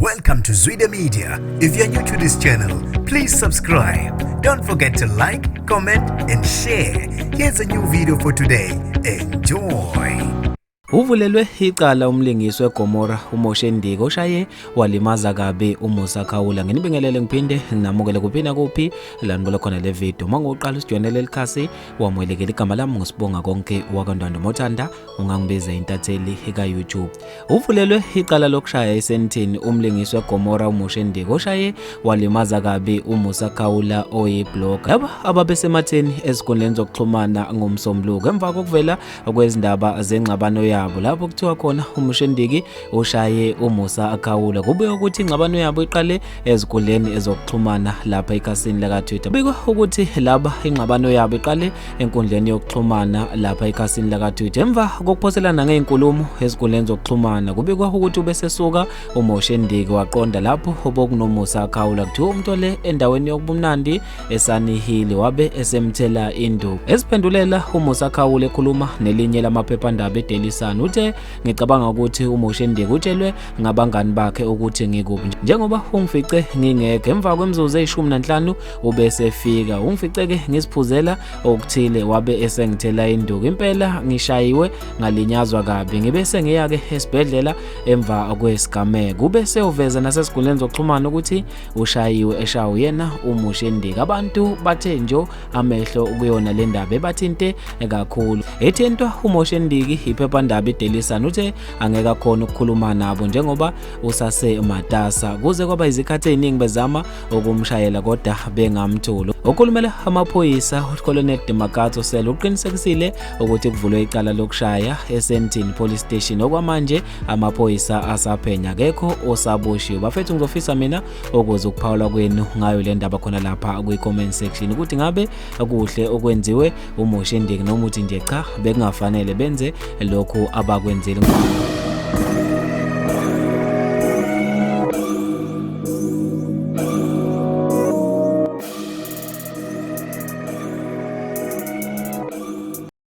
Welcome to Zwida Media. If you're new to this channel, please subscribe. Don't forget to like, comment and share. Here's a new video for today. Enjoy. Uvulelwe Icala umlingisi weGomora uMoshaye Oshaye Walimaza Kabi uMusa Khawula nginibingelele ngiphinde nginamukele kuphina kuphi la nibola khona le video mangoqala usijonele likhasi wamwelekela igama lami ngisibonga konke wakandwanda mothanda ungangibiza intatheli eka YouTube. Uvulelwe Icala lokushaya esentini umlingisi weGomora uMoshaye Oshaye Walimaza Kabi uMusa Khawula oyiblogger laba ababesematheni ezinkundleni zokuxhumana ngomsombuluko emva kokuvela kwezindaba zengxabano yabo lapho kuthiwa khona uMoshaye Oshaye uMusa Khawula kubuye ukuthi ingxabano yabo iqale ezinkundleni ezokuxhumana lapha ekhasini la Twitter. Bikwa ukuthi laba ingxabano yabo iqale enkundleni yokuxhumana lapha ekhasini la Twitter emva kokuphoselana ngeinkulumo ezinkundleni zokuxhumana. Kubikwa ukuthi ubesesuka uMoshaye waqonda lapho obokunoMusa Khawula kuthiwa umuntu le endaweni yokubumnandi eSanihili wabe esemthela induku. Esiphendulela uMusa Khawula ekhuluma nelinye lamaphephandaba eDaily uthe ngicabanga ukuthi uMoshaye utshelwe ngabangani bakhe ukuthi ngikuphi njengoba ungifice ngingeke emva kwemizuzu e15 ubesefika ungificeke ngisiphuzela okuthile wabe esengithela induku impela ngishayiwe ngalinyazwa kabi ngibese ngiyake esibhedlela emva kwesigameko ubese uveza nasesikhundleni zokuxhumana ukuthi ushayiwe eshawu yena uMoshaye. Abantu bathe nje amehlo kuyona le ndaba ebathinte kakhulu ethentwa uMoshaye iphephandaba iDaily uthe angeke khona ukukhuluma nabo njengoba usase matasa kuze kwaba izikhathi eziningi bezama ukumshayela kodwa bengamthuli. Okhulumela amaphoyisa uColonel Demarcato sel uqinisekisile ukuthi kuvulwe icala lokushaya eSentini Police Station okwamanje amaphoyisa asaphenya akekho osaboshiwe. Bafethu ngizofisa mina ukuze ukuphawula kwenu ngayo le ndaba khona lapha kwi-comment section ukuthi ngabe kuhle okwenziwe uMoshaye noma uthi nje cha bekungafanele benze lokho abakwenzile.